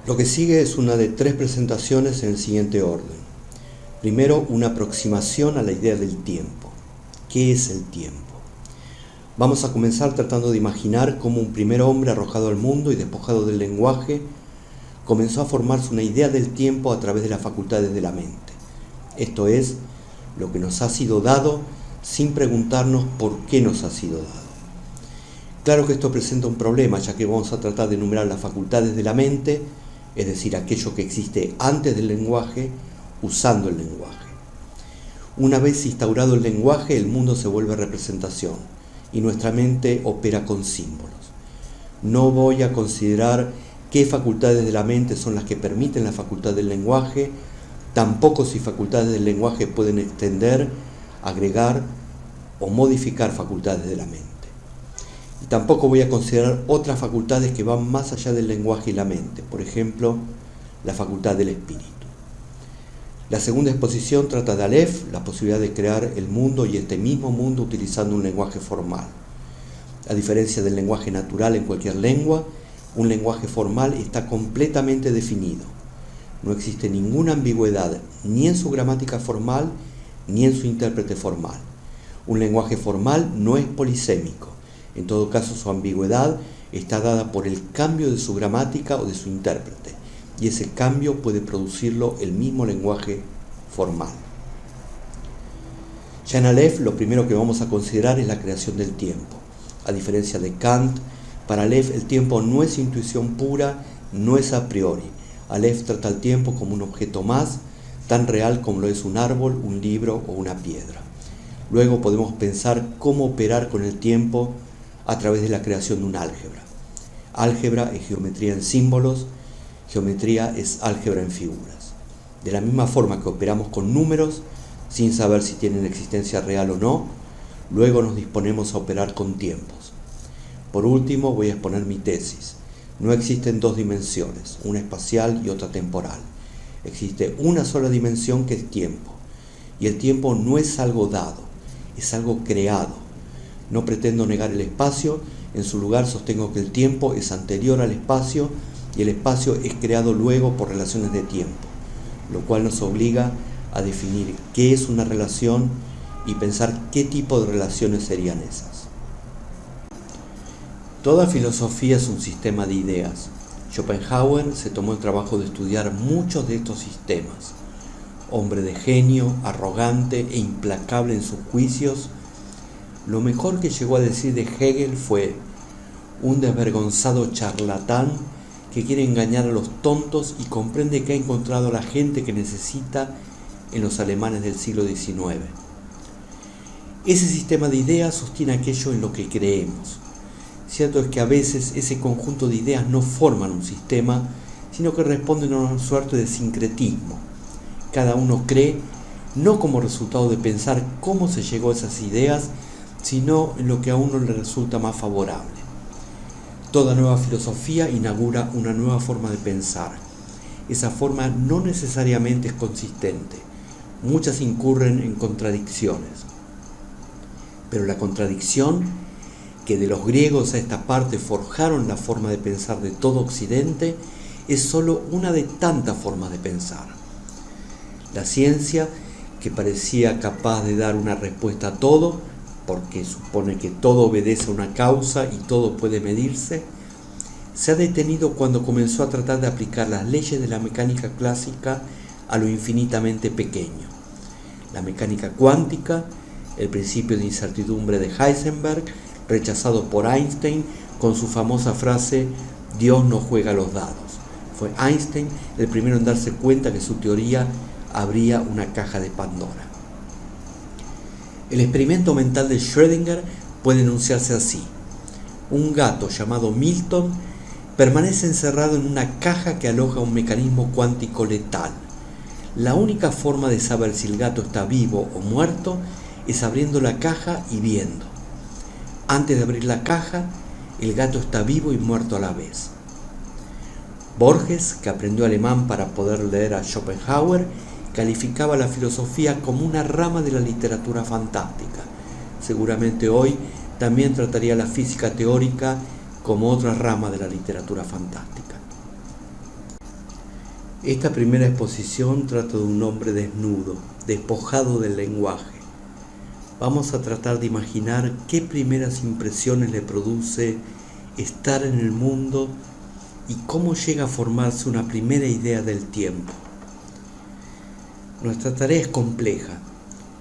Lo que sigue es una de 3 presentaciones en el siguiente orden. Primero, una aproximación a la idea del tiempo. ¿Qué es el tiempo? Vamos a comenzar tratando de imaginar cómo un primer hombre arrojado al mundo y despojado del lenguaje comenzó a formarse una idea del tiempo a través de las facultades de la mente. Esto es, lo que nos ha sido dado sin preguntarnos por qué nos ha sido dado. Claro que esto presenta un problema, ya que vamos a tratar de enumerar las facultades de la mente, es decir, aquello que existe antes del lenguaje, usando el lenguaje. Una vez instaurado el lenguaje, el mundo se vuelve representación y nuestra mente opera con símbolos. No voy a considerar qué facultades de la mente son las que permiten la facultad del lenguaje, tampoco si facultades del lenguaje pueden extender, agregar o modificar facultades de la mente. Y tampoco voy a considerar otras facultades que van más allá del lenguaje y la mente, por ejemplo, la facultad del espíritu. La segunda exposición trata de Aleph, la posibilidad de crear el mundo y este mismo mundo utilizando un lenguaje formal. A diferencia del lenguaje natural en cualquier lengua, un lenguaje formal está completamente definido. No existe ninguna ambigüedad ni en su gramática formal ni en su intérprete formal. Un lenguaje formal no es polisémico. En todo caso, su ambigüedad está dada por el cambio de su gramática o de su intérprete, y ese cambio puede producirlo el mismo lenguaje formal. Ya en Aleph, lo primero que vamos a considerar es la creación del tiempo. A diferencia de Kant, para Aleph el tiempo no es intuición pura, no es a priori. Aleph trata el tiempo como un objeto más, tan real como lo es un árbol, un libro o una piedra. Luego podemos pensar cómo operar con el tiempo a través de la creación de un álgebra. Álgebra es geometría en símbolos, geometría es álgebra en figuras. De la misma forma que operamos con números, sin saber si tienen existencia real o no, luego nos disponemos a operar con tiempos. Por último, voy a exponer mi tesis. No existen 2 dimensiones, una espacial y otra temporal. Existe una sola dimensión que es tiempo. Y el tiempo no es algo dado, es algo creado. No pretendo negar el espacio, en su lugar sostengo que el tiempo es anterior al espacio y el espacio es creado luego por relaciones de tiempo, lo cual nos obliga a definir qué es una relación y pensar qué tipo de relaciones serían esas. Toda filosofía es un sistema de ideas. Schopenhauer se tomó el trabajo de estudiar muchos de estos sistemas. Hombre de genio, arrogante e implacable en sus juicios, lo mejor que llegó a decir de Hegel fue: un desvergonzado charlatán que quiere engañar a los tontos y comprende que ha encontrado a la gente que necesita en los alemanes del siglo XIX. Ese sistema de ideas sostiene aquello en lo que creemos. Cierto es que a veces ese conjunto de ideas no forman un sistema, sino que responden a una suerte de sincretismo. Cada uno cree no como resultado de pensar cómo se llegó a esas ideas, sino en lo que a uno le resulta más favorable. Toda nueva filosofía inaugura una nueva forma de pensar. Esa forma no necesariamente es consistente. Muchas incurren en contradicciones. Pero la contradicción, que de los griegos a esta parte forjaron la forma de pensar de todo Occidente, es solo una de tantas formas de pensar. La ciencia, que parecía capaz de dar una respuesta a todo, porque supone que todo obedece a una causa y todo puede medirse, se ha detenido cuando comenzó a tratar de aplicar las leyes de la mecánica clásica a lo infinitamente pequeño. La mecánica cuántica, el principio de incertidumbre de Heisenberg, rechazado por Einstein con su famosa frase «Dios no juega a los dados». Fue Einstein el primero en darse cuenta que su teoría abría una caja de Pandora. El experimento mental de Schrödinger puede enunciarse así: un gato llamado Milton permanece encerrado en una caja que aloja un mecanismo cuántico letal. La única forma de saber si el gato está vivo o muerto es abriendo la caja y viendo. Antes de abrir la caja, el gato está vivo y muerto a la vez. Borges, que aprendió alemán para poder leer a Schopenhauer, calificaba la filosofía como una rama de la literatura fantástica. Seguramente hoy también trataría la física teórica como otra rama de la literatura fantástica. Esta primera exposición trata de un hombre desnudo, despojado del lenguaje. Vamos a tratar de imaginar qué primeras impresiones le produce estar en el mundo y cómo llega a formarse una primera idea del tiempo. Nuestra tarea es compleja.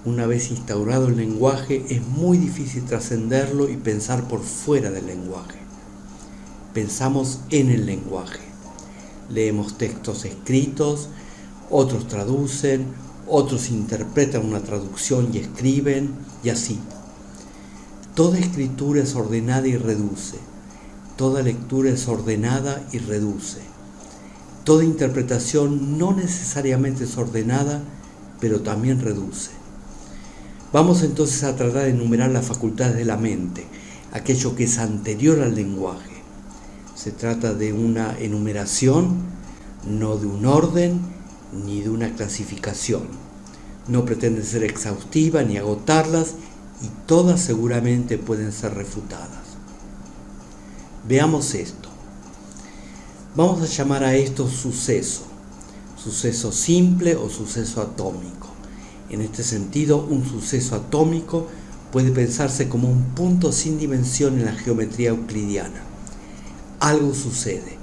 Una vez instaurado el lenguaje, es muy difícil trascenderlo y pensar por fuera del lenguaje. Pensamos en el lenguaje. Leemos textos escritos, otros traducen, otros interpretan una traducción y escriben, y así. Toda escritura es ordenada y reduce. Toda lectura es ordenada y reduce. Toda interpretación no necesariamente es ordenada, pero también reduce. Vamos entonces a tratar de enumerar las facultades de la mente, aquello que es anterior al lenguaje. Se trata de una enumeración, no de un orden ni de una clasificación. No pretende ser exhaustiva ni agotarlas, y todas seguramente pueden ser refutadas. Veamos esto. Vamos a llamar a esto suceso simple o suceso atómico. En este sentido, un suceso atómico puede pensarse como un punto sin dimensión en la geometría euclidiana. Algo sucede.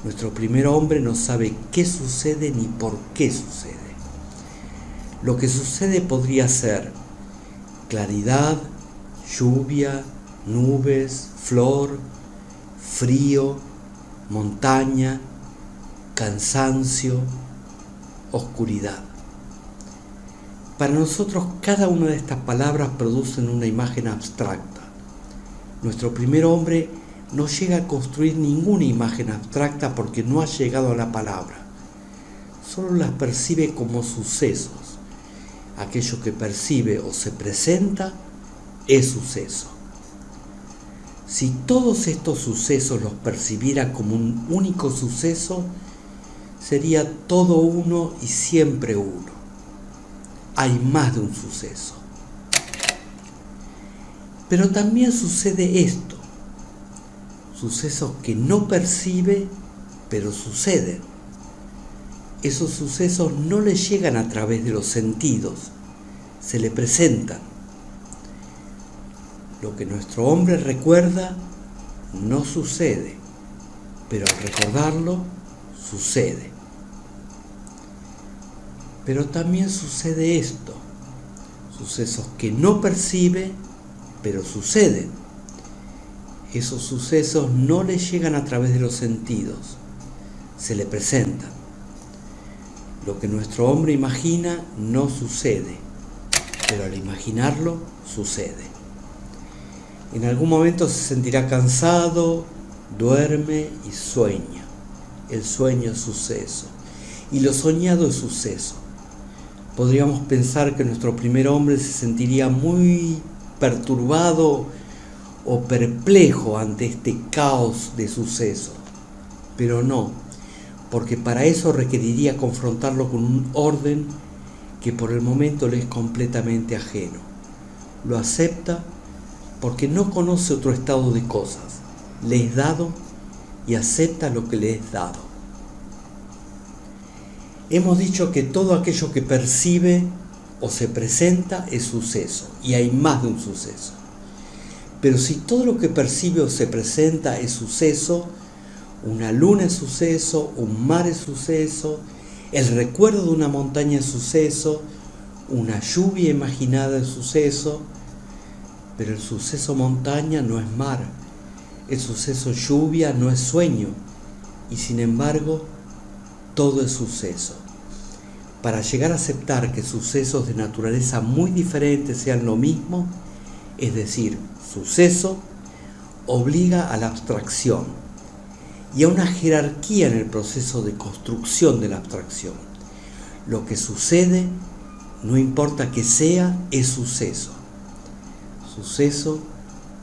Nuestro primer hombre no sabe qué sucede ni por qué sucede. Lo que sucede podría ser claridad, lluvia, nubes, flor, frío, montaña, cansancio, oscuridad. Para nosotros, cada una de estas palabras producen una imagen abstracta. Nuestro primer hombre no llega a construir ninguna imagen abstracta porque no ha llegado a la palabra. Solo las percibe como sucesos. Aquello que percibe o se presenta es suceso. Si todos estos sucesos los percibiera como un único suceso, sería todo uno y siempre uno. Hay más de un suceso. Pero también sucede esto. Sucesos que no percibe, pero suceden. Esos sucesos no le llegan a través de los sentidos, se le presentan. Lo que nuestro hombre recuerda no sucede, pero al recordarlo sucede. Pero también sucede esto, sucesos que no percibe, pero suceden. Esos sucesos no le llegan a través de los sentidos, se le presentan. Lo que nuestro hombre imagina no sucede, pero al imaginarlo sucede. En algún momento se sentirá cansado, duerme y sueña. El sueño es suceso y lo soñado es suceso. Podríamos pensar que nuestro primer hombre se sentiría muy perturbado o perplejo ante este caos de sucesos, pero no, porque para eso requeriría confrontarlo con un orden que por el momento le es completamente ajeno. Lo acepta porque no conoce otro estado de cosas, le es dado y acepta lo que le es dado. Hemos dicho que todo aquello que percibe o se presenta es suceso, y hay más de un suceso. Pero si todo lo que percibe o se presenta es suceso, una luna es suceso, un mar es suceso, el recuerdo de una montaña es suceso, una lluvia imaginada es suceso, pero el suceso montaña no es mar, el suceso lluvia no es sueño, y sin embargo, todo es suceso. Para llegar a aceptar que sucesos de naturaleza muy diferentes sean lo mismo, es decir, suceso, obliga a la abstracción y a una jerarquía en el proceso de construcción de la abstracción. Lo que sucede, no importa que sea, es suceso. Suceso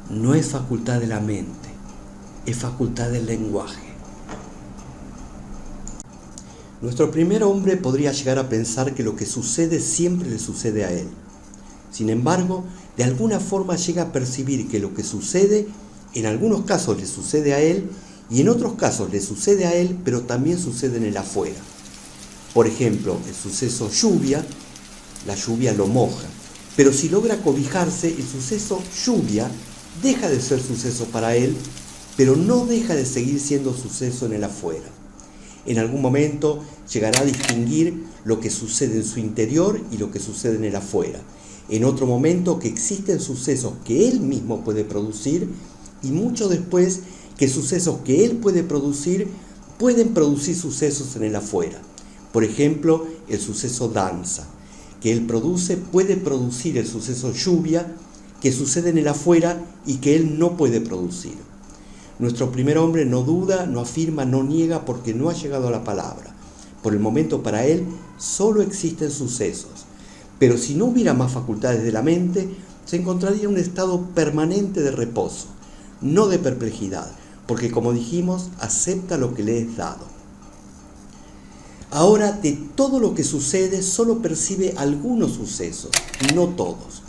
no es facultad de la mente, es facultad del lenguaje. Nuestro primer hombre podría llegar a pensar que lo que sucede siempre le sucede a él. Sin embargo, de alguna forma llega a percibir que lo que sucede, en algunos casos le sucede a él y en otros casos le sucede a él, pero también sucede en el afuera. Por ejemplo, el suceso lluvia, la lluvia lo moja. Pero si logra cobijarse, el suceso lluvia deja de ser suceso para él, pero no deja de seguir siendo suceso en el afuera. En algún momento llegará a distinguir lo que sucede en su interior y lo que sucede en el afuera. En otro momento que existen sucesos que él mismo puede producir y mucho después que sucesos que él puede producir pueden producir sucesos en el afuera. Por ejemplo, el suceso danza que él produce puede producir el suceso lluvia que sucede en el afuera y que él no puede producir. Nuestro primer hombre no duda, no afirma, no niega porque no ha llegado a la palabra. Por el momento para él solo existen sucesos. Pero si no hubiera más facultades de la mente, se encontraría en un estado permanente de reposo, no de perplejidad, porque como dijimos, acepta lo que le es dado. Ahora de todo lo que sucede solo percibe algunos sucesos, no todos.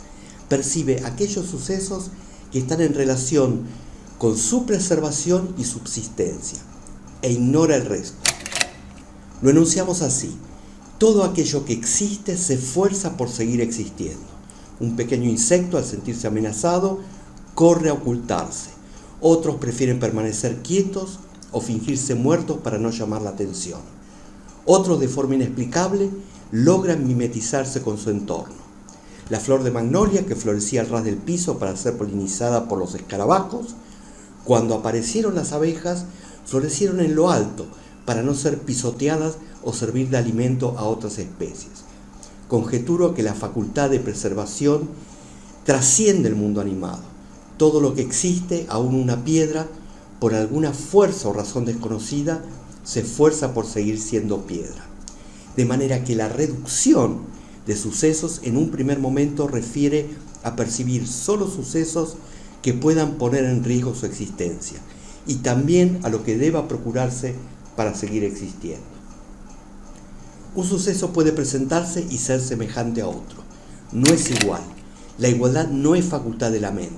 Percibe aquellos sucesos que están en relación con su preservación y subsistencia, e ignora el resto. Lo enunciamos así: todo aquello que existe se esfuerza por seguir existiendo. Un pequeño insecto, al sentirse amenazado, corre a ocultarse. Otros prefieren permanecer quietos o fingirse muertos para no llamar la atención. Otros, de forma inexplicable, logran mimetizarse con su entorno. La flor de magnolia, que florecía al ras del piso para ser polinizada por los escarabajos, cuando aparecieron las abejas, florecieron en lo alto para no ser pisoteadas o servir de alimento a otras especies. Conjeturo que la facultad de preservación trasciende el mundo animado. Todo lo que existe, aún una piedra, por alguna fuerza o razón desconocida, se esfuerza por seguir siendo piedra. De manera que la reducción de sucesos en un primer momento refiere a percibir solo sucesos que puedan poner en riesgo su existencia y también a lo que deba procurarse para seguir existiendo. Un suceso puede presentarse y ser semejante a otro. No es igual. La igualdad no es facultad de la mente.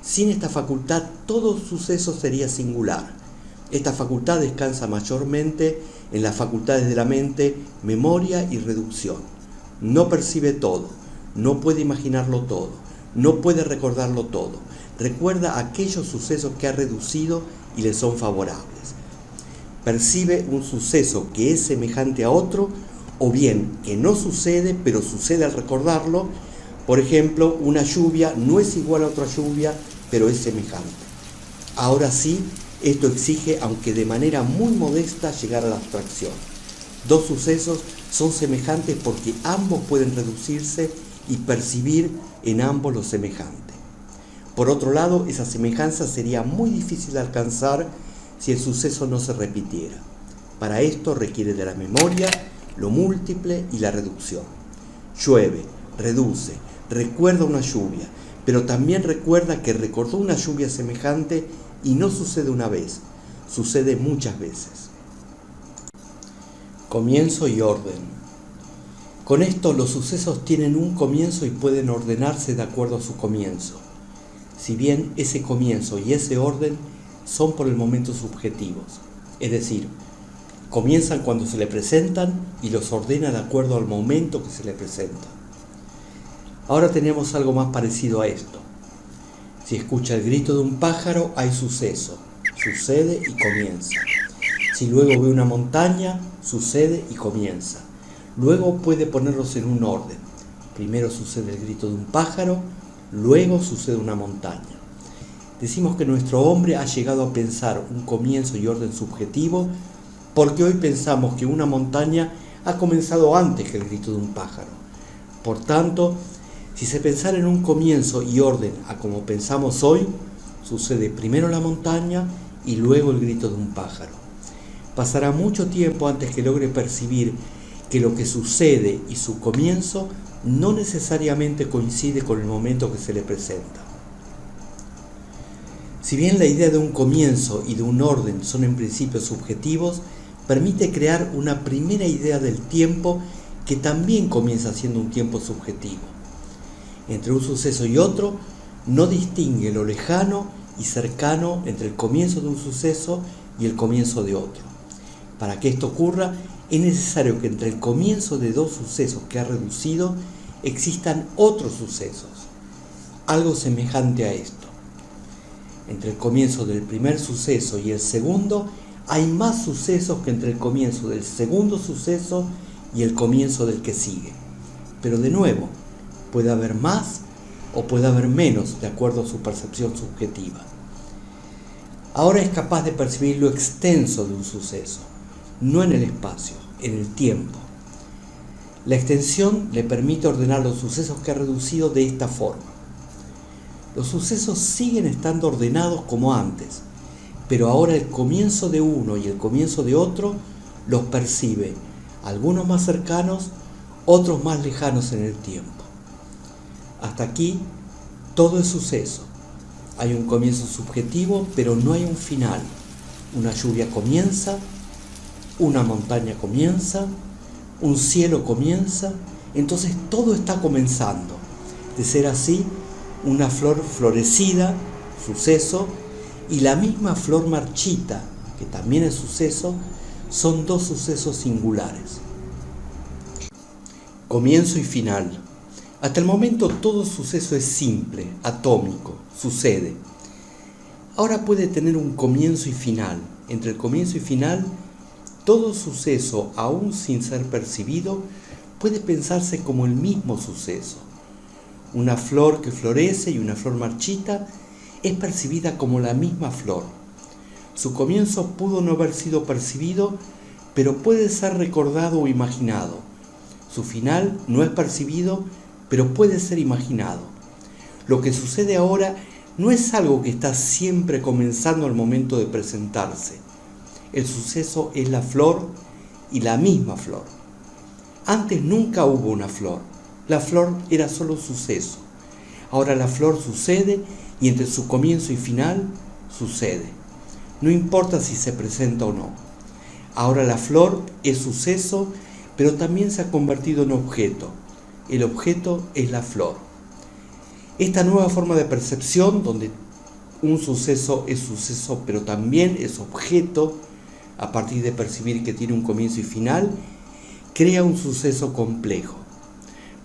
Sin esta facultad, todo suceso sería singular. Esta facultad descansa mayormente en las facultades de la mente, memoria y reducción. No percibe todo, no puede imaginarlo todo, no puede recordarlo todo. Recuerda aquellos sucesos que ha reducido y le son favorables. Percibe un suceso que es semejante a otro, o bien que no sucede, pero sucede al recordarlo. Por ejemplo, una lluvia no es igual a otra lluvia, pero es semejante. Ahora sí, esto exige, aunque de manera muy modesta, llegar a la abstracción. Dos sucesos son semejantes porque ambos pueden reducirse y percibir en ambos lo semejante. Por otro lado, esa semejanza sería muy difícil de alcanzar si el suceso no se repitiera. Para esto requiere de la memoria, lo múltiple y la reducción. Llueve, reduce, recuerda una lluvia, pero también recuerda que recordó una lluvia semejante y no sucede una vez, sucede muchas veces. Comienzo y orden. Con esto los sucesos tienen un comienzo y pueden ordenarse de acuerdo a su comienzo, si bien ese comienzo y ese orden son por el momento subjetivos, es decir, comienzan cuando se le presentan y los ordena de acuerdo al momento que se le presenta. Ahora tenemos algo más parecido a esto. Si escucha el grito de un pájaro, hay suceso, sucede y comienza. Si luego ve una montaña, sucede y comienza. Luego puede ponerlos en un orden. Primero sucede el grito de un pájaro, luego sucede una montaña. Decimos que nuestro hombre ha llegado a pensar un comienzo y orden subjetivo porque hoy pensamos que una montaña ha comenzado antes que el grito de un pájaro. Por tanto, si se pensara en un comienzo y orden a como pensamos hoy, sucede primero la montaña y luego el grito de un pájaro. Pasará mucho tiempo antes que logre percibir que lo que sucede y su comienzo no necesariamente coincide con el momento que se le presenta. Si bien la idea de un comienzo y de un orden son en principio subjetivos, permite crear una primera idea del tiempo que también comienza siendo un tiempo subjetivo. Entre un suceso y otro, no distingue lo lejano y cercano entre el comienzo de un suceso y el comienzo de otro. Para que esto ocurra, es necesario que entre el comienzo de dos sucesos que ha reducido existan otros sucesos, algo semejante a esto. Entre el comienzo del primer suceso y el segundo, hay más sucesos que entre el comienzo del segundo suceso y el comienzo del que sigue. Pero de nuevo, puede haber más o puede haber menos de acuerdo a su percepción subjetiva. Ahora es capaz de percibir lo extenso de un suceso, no en el espacio, en el tiempo. La extensión le permite ordenar los sucesos que ha reducido de esta forma. Los sucesos siguen estando ordenados como antes, pero ahora el comienzo de uno y el comienzo de otro los percibe, algunos más cercanos, otros más lejanos en el tiempo. Hasta aquí todo es suceso. Hay un comienzo subjetivo, pero no hay un final. Una lluvia comienza, una montaña comienza, un cielo comienza, entonces todo está comenzando. De ser así, una flor florecida, suceso, y la misma flor marchita, que también es suceso, son dos sucesos singulares. Comienzo y final. Hasta el momento todo suceso es simple, atómico, sucede. Ahora puede tener un comienzo y final. Entre el comienzo y final, todo suceso, aún sin ser percibido, puede pensarse como el mismo suceso. Una flor que florece y una flor marchita es percibida como la misma flor. Su comienzo pudo no haber sido percibido, pero puede ser recordado o imaginado. Su final no es percibido, pero puede ser imaginado. Lo que sucede ahora no es algo que está siempre comenzando al momento de presentarse. El suceso es la flor y la misma flor. Antes nunca hubo una flor. La flor era solo suceso. Ahora la flor sucede y entre su comienzo y final sucede. No importa si se presenta o no. Ahora la flor es suceso, pero también se ha convertido en objeto. El objeto es la flor. Esta nueva forma de percepción, donde un suceso es suceso, pero también es objeto, a partir de percibir que tiene un comienzo y final, crea un suceso complejo.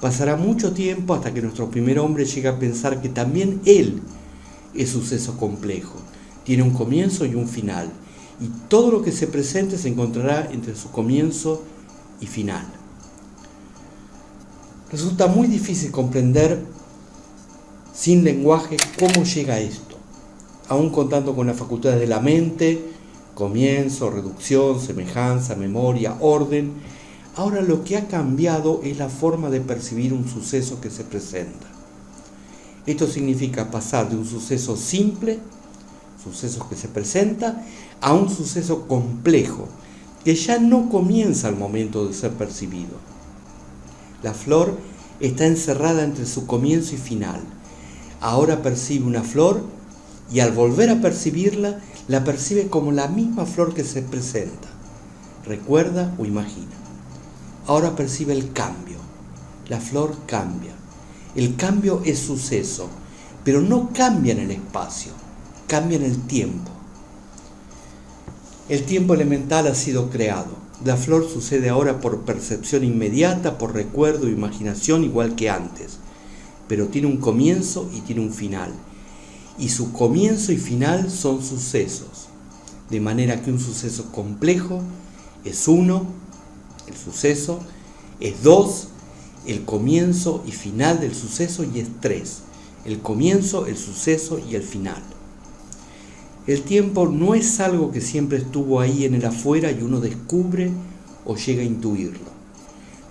Pasará mucho tiempo hasta que nuestro primer hombre llegue a pensar que también él es suceso complejo, tiene un comienzo y un final, y todo lo que se presente se encontrará entre su comienzo y final. Resulta muy difícil comprender sin lenguaje cómo llega a esto, aún contando con las facultades de la mente, comienzo, reducción, semejanza, memoria, orden. Ahora lo que ha cambiado es la forma de percibir un suceso que se presenta. Esto significa pasar de un suceso simple, suceso que se presenta, a un suceso complejo, que ya no comienza al momento de ser percibido. La flor está encerrada entre su comienzo y final. Ahora percibe una flor y al volver a percibirla, la percibe como la misma flor que se presenta. Recuerda o imagina. Ahora percibe el cambio. La flor cambia. El cambio es suceso, pero no cambia en el espacio, cambia en el tiempo. El tiempo elemental ha sido creado. La flor sucede ahora por percepción inmediata, por recuerdo e imaginación igual que antes, pero tiene un comienzo y tiene un final. Y su comienzo y final son sucesos, de manera que un suceso complejo es uno, el suceso, es dos, el comienzo y final del suceso, y es tres, el comienzo, el suceso y el final. El tiempo no es algo que siempre estuvo ahí en el afuera y uno descubre o llega a intuirlo.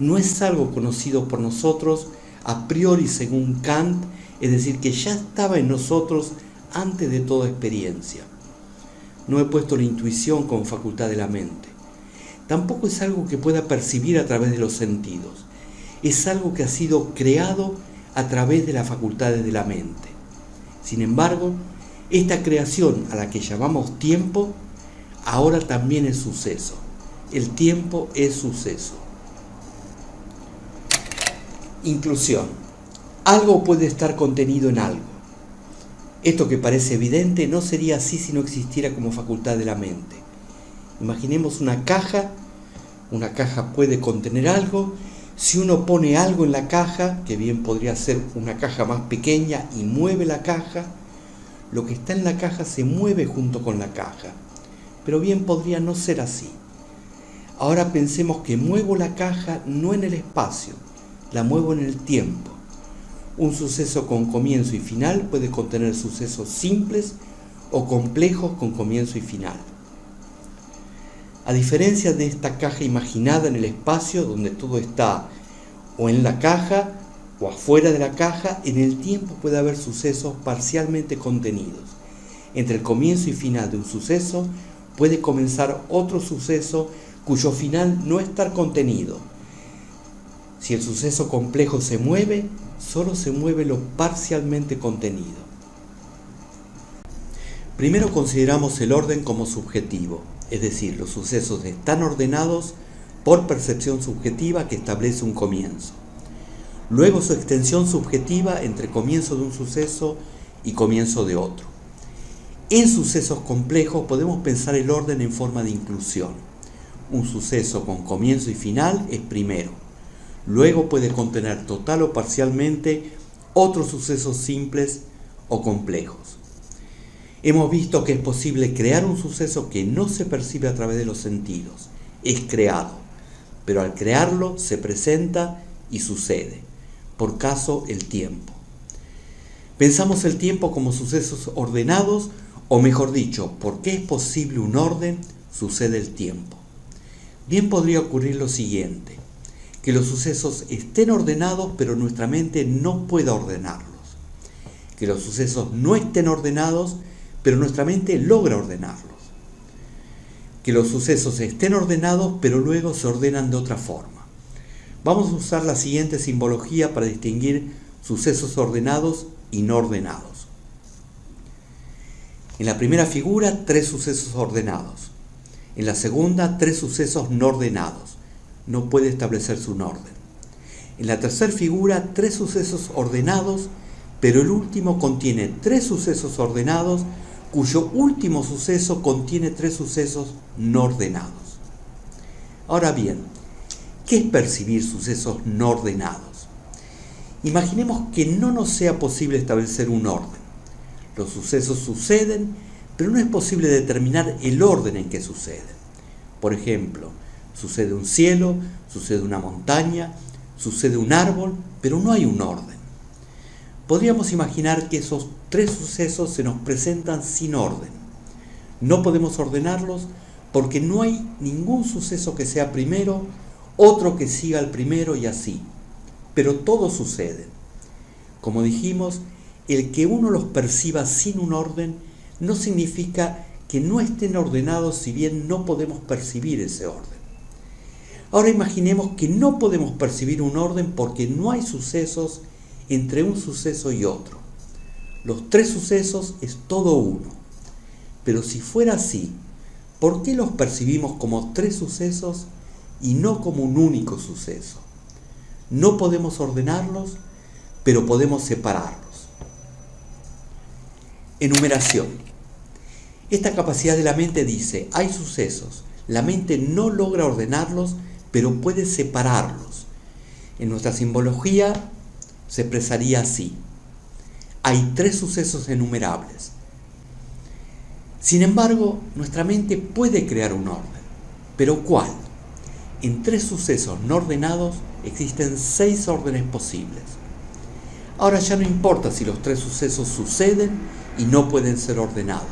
No es algo conocido por nosotros a priori según Kant, es decir, que ya estaba en nosotros antes de toda experiencia. No he puesto la intuición como facultad de la mente. Tampoco es algo que pueda percibir a través de los sentidos. Es algo que ha sido creado a través de las facultades de la mente. Sin embargo, esta creación a la que llamamos tiempo, ahora también es suceso. El tiempo es suceso. Inclusión. Algo puede estar contenido en algo. Esto que parece evidente no sería así si no existiera como facultad de la mente. Imaginemos una caja puede contener algo. Si uno pone algo en la caja, que bien podría ser una caja más pequeña, y mueve la caja, lo que está en la caja se mueve junto con la caja. Pero bien podría no ser así. Ahora pensemos que muevo la caja no en el espacio, la muevo en el tiempo. Un suceso con comienzo y final puede contener sucesos simples o complejos con comienzo y final. A diferencia de esta caja imaginada en el espacio, donde todo está o en la caja o afuera de la caja, en el tiempo puede haber sucesos parcialmente contenidos. Entre el comienzo y final de un suceso puede comenzar otro suceso cuyo final no está contenido. Si el suceso complejo se mueve, solo se mueve lo parcialmente contenido. Primero consideramos el orden como subjetivo, es decir, los sucesos están ordenados por percepción subjetiva que establece un comienzo. Luego su extensión subjetiva entre comienzo de un suceso y comienzo de otro. En sucesos complejos podemos pensar el orden en forma de inclusión. Un suceso con comienzo y final es primero. Luego puede contener total o parcialmente otros sucesos simples o complejos. Hemos visto que es posible crear un suceso que no se percibe a través de los sentidos. Es creado, pero al crearlo se presenta y sucede. Por caso, el tiempo. Pensamos el tiempo como sucesos ordenados, o mejor dicho, porque es posible un orden, sucede el tiempo. Bien podría ocurrir lo siguiente, que los sucesos estén ordenados, pero nuestra mente no pueda ordenarlos. Que los sucesos no estén ordenados, pero nuestra mente logra ordenarlos. Que los sucesos estén ordenados, pero luego se ordenan de otra forma. Vamos a usar la siguiente simbología para distinguir sucesos ordenados y no ordenados. En la primera figura, 3 sucesos ordenados. En la segunda, 3 sucesos no ordenados. No puede establecerse un orden. En la tercera figura, 3 sucesos ordenados, pero el último contiene 3 sucesos ordenados, cuyo último suceso contiene 3 sucesos no ordenados. Ahora bien, ¿qué es percibir sucesos no ordenados? Imaginemos que no nos sea posible establecer un orden. Los sucesos suceden, pero no es posible determinar el orden en que suceden. Por ejemplo, sucede un cielo, sucede una montaña, sucede un árbol, pero no hay un orden. Podríamos imaginar que esos 3 sucesos se nos presentan sin orden. No podemos ordenarlos porque no hay ningún suceso que sea primero, otro que siga al primero y así. Pero todos suceden. Como dijimos, el que uno los perciba sin un orden no significa que no estén ordenados, si bien no podemos percibir ese orden. Ahora imaginemos que no podemos percibir un orden porque no hay sucesos entre un suceso y otro. Los 3 sucesos es todo uno. Pero si fuera así, ¿por qué los percibimos como 3 sucesos y no como un único suceso? No podemos ordenarlos, pero podemos separarlos. Enumeración. Esta capacidad de la mente dice, hay sucesos, la mente no logra ordenarlos, pero puede separarlos. En nuestra simbología se expresaría así. Hay 3 sucesos enumerables. Sin embargo, nuestra mente puede crear un orden. ¿Pero cuál? En 3 sucesos no ordenados existen 6 órdenes posibles. Ahora ya no importa si los 3 sucesos suceden y no pueden ser ordenados.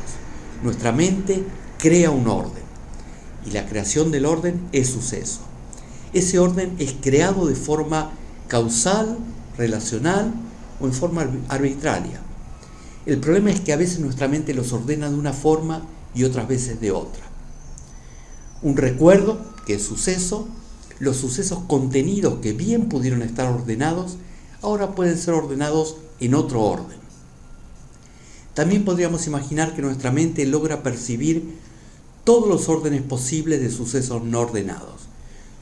Nuestra mente crea un orden y la creación del orden es suceso. Ese orden es creado de forma causal, relacional o en forma arbitraria. El problema es que a veces nuestra mente los ordena de una forma y otras veces de otra. Un recuerdo, que es suceso, los sucesos contenidos que bien pudieron estar ordenados, ahora pueden ser ordenados en otro orden. También podríamos imaginar que nuestra mente logra percibir todos los órdenes posibles de sucesos no ordenados.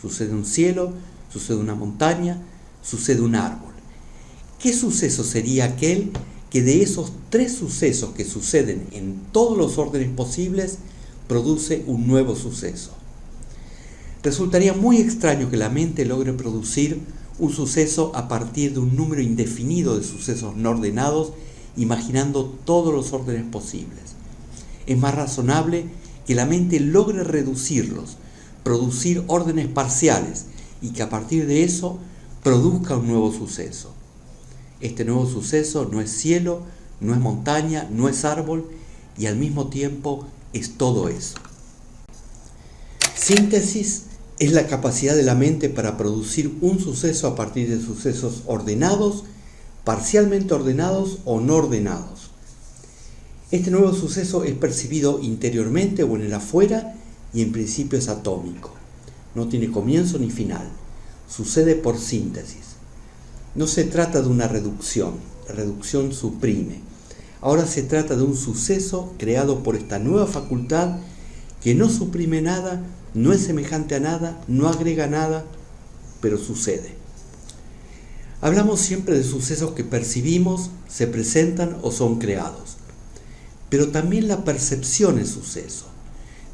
Sucede un cielo, sucede una montaña, sucede un árbol. ¿Qué suceso sería aquel que de esos 3 sucesos que suceden en todos los órdenes posibles produce un nuevo suceso. Resultaría muy extraño que la mente logre producir un suceso a partir de un número indefinido de sucesos no ordenados, imaginando todos los órdenes posibles. Es más razonable que la mente logre reducirlos, producir órdenes parciales y que a partir de eso produzca un nuevo suceso. Este nuevo suceso no es cielo, no es montaña, no es árbol y al mismo tiempo es todo eso. Síntesis es la capacidad de la mente para producir un suceso a partir de sucesos ordenados, parcialmente ordenados o no ordenados. Este nuevo suceso es percibido interiormente o en el afuera y en principio es atómico. No tiene comienzo ni final. Sucede por síntesis. No se trata de una reducción. La reducción suprime. Ahora se trata de un suceso creado por esta nueva facultad que no suprime nada, no es semejante a nada, no agrega nada, pero sucede. Hablamos siempre de sucesos que percibimos, se presentan o son creados. Pero también la percepción es suceso,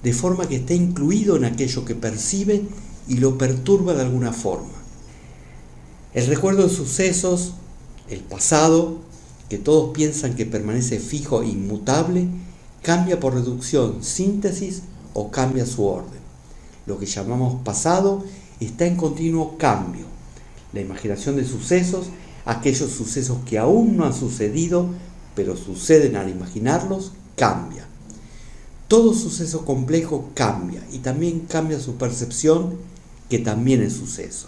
de forma que está incluido en aquello que percibe y lo perturba de alguna forma. El recuerdo de sucesos, el pasado, que todos piensan que permanece fijo e inmutable, cambia por reducción, síntesis o cambia su orden. Lo que llamamos pasado está en continuo cambio. La imaginación de sucesos, aquellos sucesos que aún no han sucedido, pero suceden al imaginarlos, cambia. Todo suceso complejo cambia y también cambia su percepción, que también es suceso.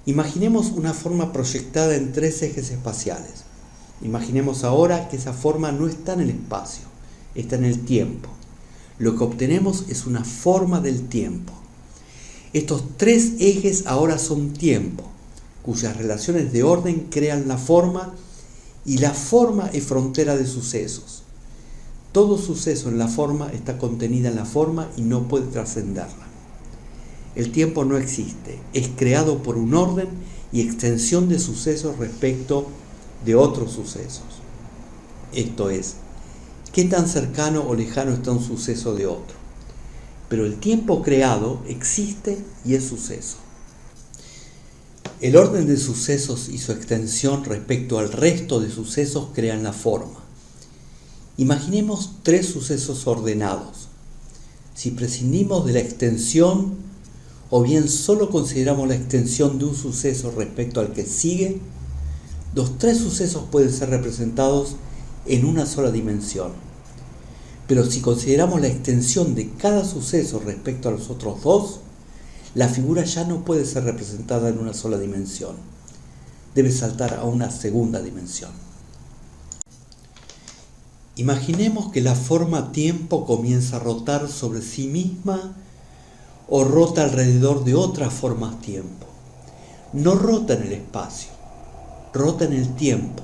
Imaginemos una forma proyectada en 3 ejes espaciales. Imaginemos ahora que esa forma no está en el espacio, está en el tiempo. Lo que obtenemos es una forma del tiempo. Estos 3 ejes ahora son tiempo, cuyas relaciones de orden crean la forma, y la forma es frontera de sucesos. Todo suceso en la forma está contenida en la forma y no puede trascenderla. El tiempo no existe, es creado por un orden y extensión de sucesos respecto de otros sucesos. Esto es, ¿qué tan cercano o lejano está un suceso de otro? Pero el tiempo creado existe y es suceso. El orden de sucesos y su extensión respecto al resto de sucesos crean la forma. Imaginemos 3 sucesos ordenados. Si prescindimos de la extensión, o bien solo consideramos la extensión de un suceso respecto al que sigue, los 3 sucesos pueden ser representados en una sola dimensión. Pero si consideramos la extensión de cada suceso respecto a los otros 2, la figura ya no puede ser representada en una sola dimensión. Debe saltar a una segunda dimensión. Imaginemos que la forma tiempo comienza a rotar sobre sí misma o rota alrededor de otras formas tiempo. No rota en el espacio, rota en el tiempo.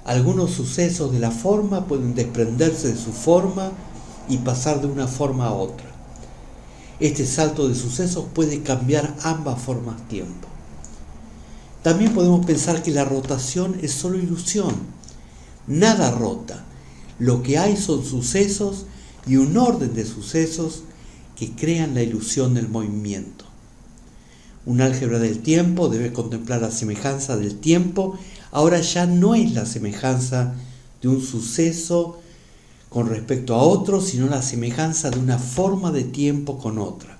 Algunos sucesos de la forma pueden desprenderse de su forma y pasar de una forma a otra. Este salto de sucesos puede cambiar ambas formas tiempo. También podemos pensar que la rotación es solo ilusión. Nada rota. Lo que hay son sucesos y un orden de sucesos que crean la ilusión del movimiento. Un álgebra del tiempo debe contemplar la semejanza del tiempo. Ahora ya no es la semejanza de un suceso con respecto a otro, sino la semejanza de una forma de tiempo con otra.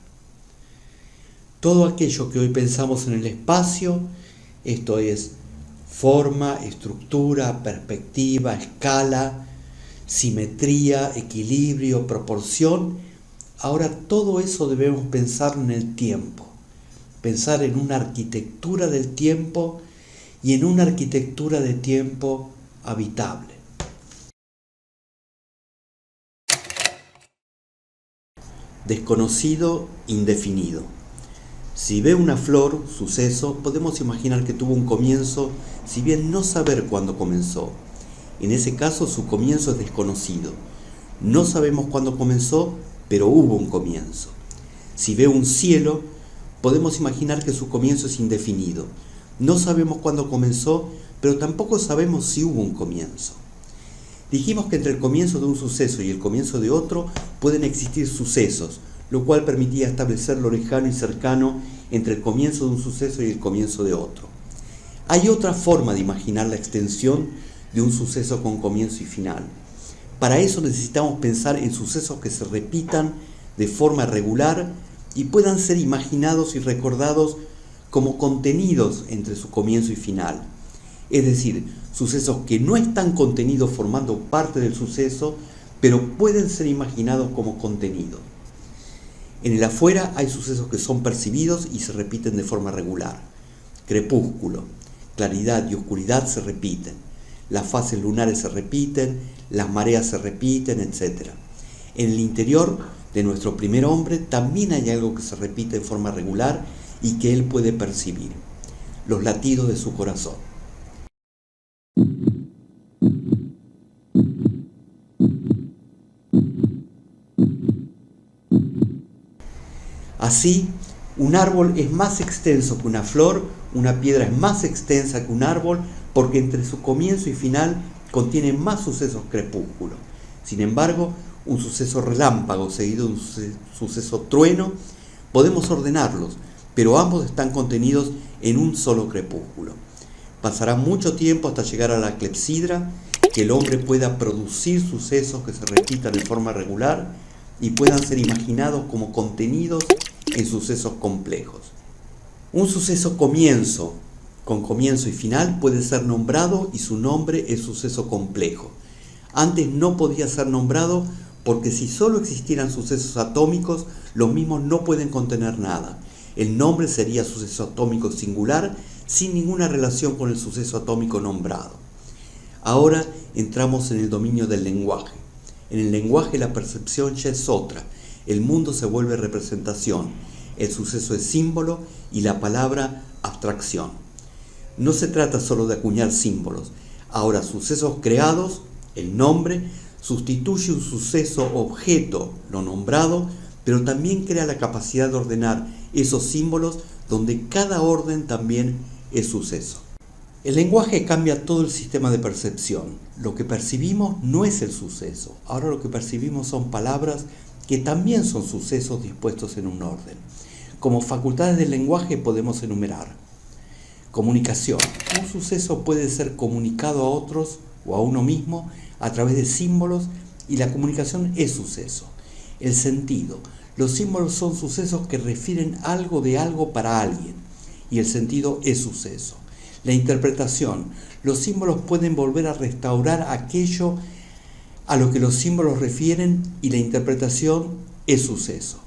Todo aquello que hoy pensamos en el espacio, esto es forma, estructura, perspectiva, escala, simetría, equilibrio, proporción, ahora todo eso debemos pensar en el tiempo, pensar en una arquitectura del tiempo y en una arquitectura de tiempo habitable. Desconocido, indefinido. Si ve una flor, suceso, podemos imaginar que tuvo un comienzo, si bien no saber cuándo comenzó. En ese caso, su comienzo es desconocido. No sabemos cuándo comenzó, pero hubo un comienzo. Si ve un cielo, podemos imaginar que su comienzo es indefinido. No sabemos cuándo comenzó, pero tampoco sabemos si hubo un comienzo. Dijimos que entre el comienzo de un suceso y el comienzo de otro pueden existir sucesos, lo cual permitía establecer lo lejano y cercano entre el comienzo de un suceso y el comienzo de otro. Hay otra forma de imaginar la extensión de un suceso con comienzo y final. Para eso necesitamos pensar en sucesos que se repitan de forma regular y puedan ser imaginados y recordados como contenidos entre su comienzo y final. Es decir, sucesos que no están contenidos formando parte del suceso, pero pueden ser imaginados como contenidos. En el afuera hay sucesos que son percibidos y se repiten de forma regular. Crepúsculo, claridad y oscuridad se repiten. Las fases lunares se repiten, las mareas se repiten, etc. En el interior de nuestro primer hombre también hay algo que se repite en forma regular y que él puede percibir: los latidos de su corazón. Así, un árbol es más extenso que una flor, una piedra es más extensa que un árbol, porque entre su comienzo y final contiene más sucesos crepúsculo. Sin embargo, un suceso relámpago seguido de un suceso trueno, podemos ordenarlos, pero ambos están contenidos en un solo crepúsculo. Pasará mucho tiempo hasta llegar a la clepsidra, que el hombre pueda producir sucesos que se repitan de forma regular y puedan ser imaginados como contenidos en sucesos complejos. Un suceso comienzo, con comienzo y final, puede ser nombrado y su nombre es suceso complejo. Antes no podía ser nombrado porque si solo existieran sucesos atómicos, los mismos no pueden contener nada. El nombre sería suceso atómico singular sin ninguna relación con el suceso atómico nombrado. Ahora entramos en el dominio del lenguaje. En el lenguaje la percepción ya es otra. El mundo se vuelve representación, el suceso es símbolo y la palabra abstracción. No se trata solo de acuñar símbolos. Ahora sucesos creados, el nombre, sustituye un suceso objeto, lo nombrado, pero también crea la capacidad de ordenar esos símbolos donde cada orden también es suceso. El lenguaje cambia todo el sistema de percepción. Lo que percibimos no es el suceso. Ahora lo que percibimos son palabras que también son sucesos dispuestos en un orden. Como facultades del lenguaje podemos enumerar: comunicación. Un suceso puede ser comunicado a otros o a uno mismo a través de símbolos y la comunicación es suceso. El sentido. Los símbolos son sucesos que refieren algo de algo para alguien y el sentido es suceso. La interpretación. Los símbolos pueden volver a restaurar aquello a lo que los símbolos refieren y la interpretación es suceso.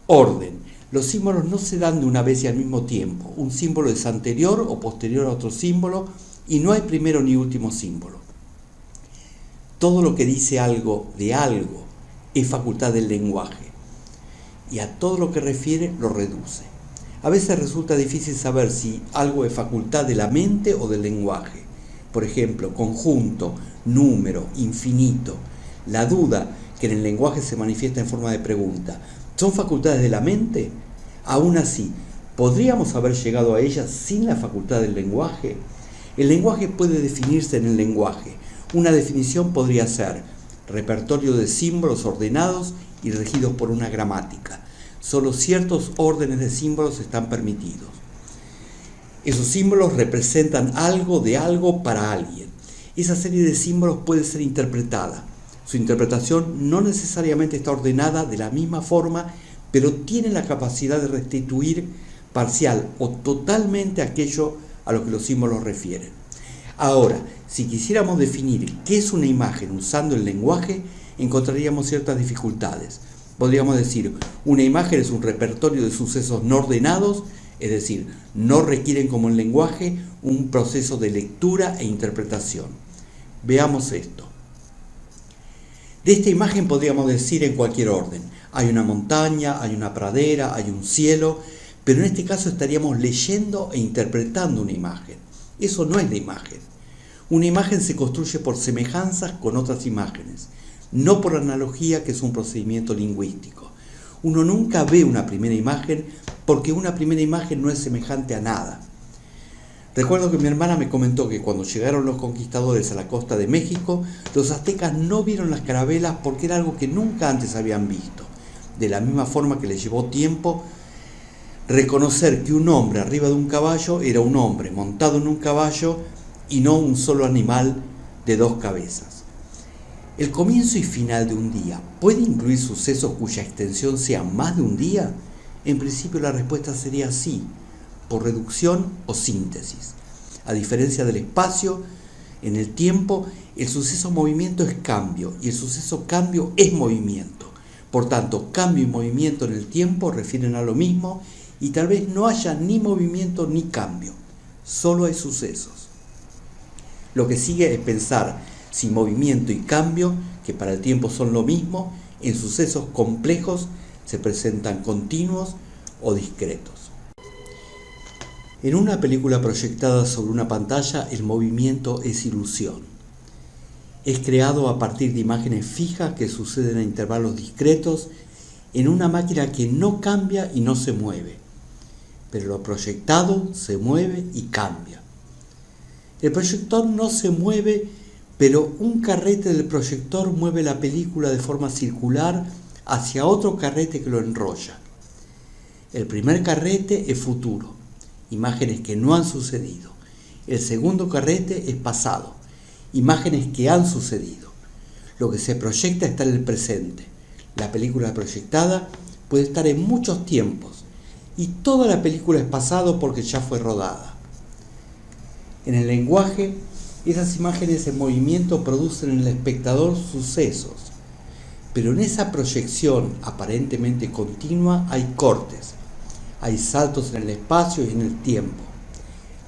Orden. Los símbolos no se dan de una vez y al mismo tiempo. Un símbolo es anterior o posterior a otro símbolo y no hay primero ni último símbolo. Todo lo que dice algo de algo es facultad del lenguaje y a todo lo que refiere lo reduce. A veces resulta difícil saber si algo es facultad de la mente o del lenguaje. Por ejemplo, conjunto, número, infinito. La duda, que en el lenguaje se manifiesta en forma de pregunta, ¿son facultades de la mente? Aún así, ¿podríamos haber llegado a ellas sin la facultad del lenguaje? El lenguaje puede definirse en el lenguaje. Una definición podría ser repertorio de símbolos ordenados y regidos por una gramática. Solo ciertos órdenes de símbolos están permitidos. Esos símbolos representan algo de algo para alguien. Esa serie de símbolos puede ser interpretada. Su interpretación no necesariamente está ordenada de la misma forma, pero tiene la capacidad de restituir parcial o totalmente aquello a lo que los símbolos refieren. Ahora, si quisiéramos definir qué es una imagen usando el lenguaje, encontraríamos ciertas dificultades. Podríamos decir, una imagen es un repertorio de sucesos no ordenados, es decir, no requieren como el lenguaje un proceso de lectura e interpretación. Veamos esto. De esta imagen podríamos decir en cualquier orden. Hay una montaña, hay una pradera, hay un cielo, pero en este caso estaríamos leyendo e interpretando una imagen. Eso no es la imagen. Una imagen se construye por semejanzas con otras imágenes, no por analogía, que es un procedimiento lingüístico. Uno nunca ve una primera imagen porque una primera imagen no es semejante a nada. Recuerdo que mi hermana me comentó que cuando llegaron los conquistadores a la costa de México, los aztecas no vieron las carabelas porque era algo que nunca antes habían visto. De la misma forma que les llevó tiempo reconocer que un hombre arriba de un caballo era un hombre montado en un caballo y no un solo animal de dos cabezas. ¿El comienzo y final de un día puede incluir sucesos cuya extensión sea más de un día? En principio la respuesta sería sí, por reducción o síntesis. A diferencia del espacio, en el tiempo, el suceso movimiento es cambio y el suceso cambio es movimiento. Por tanto, cambio y movimiento en el tiempo refieren a lo mismo y tal vez no haya ni movimiento ni cambio, solo hay sucesos. Lo que sigue es pensar si movimiento y cambio, que para el tiempo son lo mismo, en sucesos complejos se presentan continuos o discretos. En una película proyectada sobre una pantalla, el movimiento es ilusión. Es creado a partir de imágenes fijas que suceden a intervalos discretos en una máquina que no cambia y no se mueve, pero lo proyectado se mueve y cambia. El proyector no se mueve, pero un carrete del proyector mueve la película de forma circular hacia otro carrete que lo enrolla. El primer carrete es futuro, imágenes que no han sucedido. El segundo carrete es pasado, imágenes que han sucedido. Lo que se proyecta está en el presente. La película proyectada puede estar en muchos tiempos y toda la película es pasado porque ya fue rodada. En el lenguaje, esas imágenes en movimiento producen en el espectador sucesos, pero en esa proyección aparentemente continua hay cortes, hay saltos en el espacio y en el tiempo.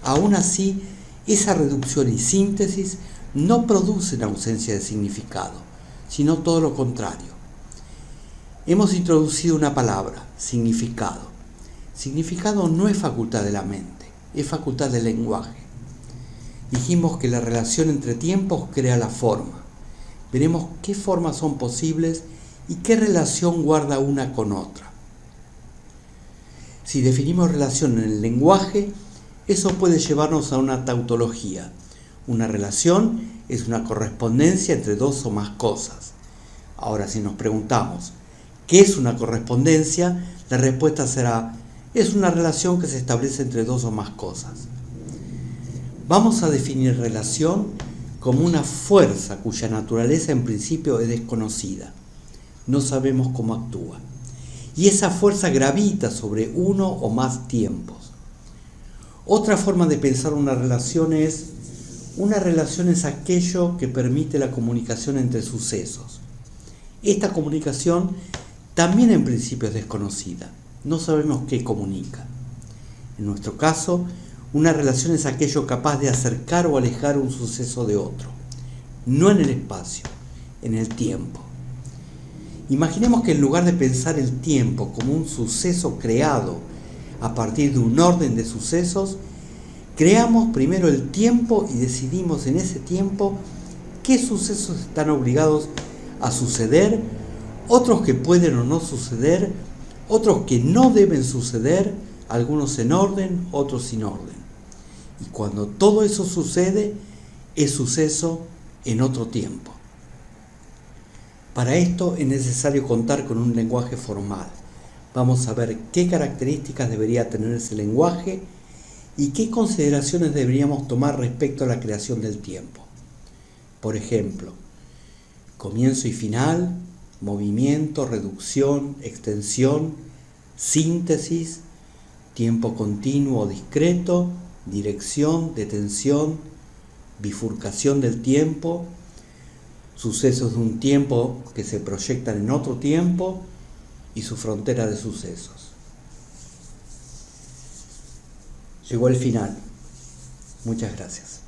Aún así, esa reducción y síntesis no producen ausencia de significado, sino todo lo contrario. Hemos introducido una palabra, significado. Significado no es facultad de la mente, es facultad del lenguaje. Dijimos que la relación entre tiempos crea la forma. Veremos qué formas son posibles y qué relación guarda una con otra. Si definimos relación en el lenguaje, eso puede llevarnos a una tautología. Una relación es una correspondencia entre dos o más cosas. Ahora, si nos preguntamos, ¿qué es una correspondencia? La respuesta será, es una relación que se establece entre dos o más cosas. Vamos a definir relación como una fuerza cuya naturaleza en principio es desconocida. No sabemos cómo actúa. Y esa fuerza gravita sobre uno o más tiempos. Otra forma de pensar una relación es aquello que permite la comunicación entre sucesos. Esta comunicación también en principio es desconocida. No sabemos qué comunica. En nuestro caso, una relación es aquello capaz de acercar o alejar un suceso de otro. No en el espacio, en el tiempo. Imaginemos que en lugar de pensar el tiempo como un suceso creado a partir de un orden de sucesos, creamos primero el tiempo y decidimos en ese tiempo qué sucesos están obligados a suceder, otros que pueden o no suceder, otros que no deben suceder, algunos en orden, otros sin orden. Y cuando todo eso sucede, es suceso en otro tiempo. Para esto es necesario contar con un lenguaje formal. Vamos a ver qué características debería tener ese lenguaje y qué consideraciones deberíamos tomar respecto a la creación del tiempo. Por ejemplo, comienzo y final, movimiento, reducción, extensión, síntesis, tiempo continuo o discreto, dirección, detención, bifurcación del tiempo, sucesos de un tiempo que se proyectan en otro tiempo y su frontera de sucesos. Llegó el final. Muchas gracias.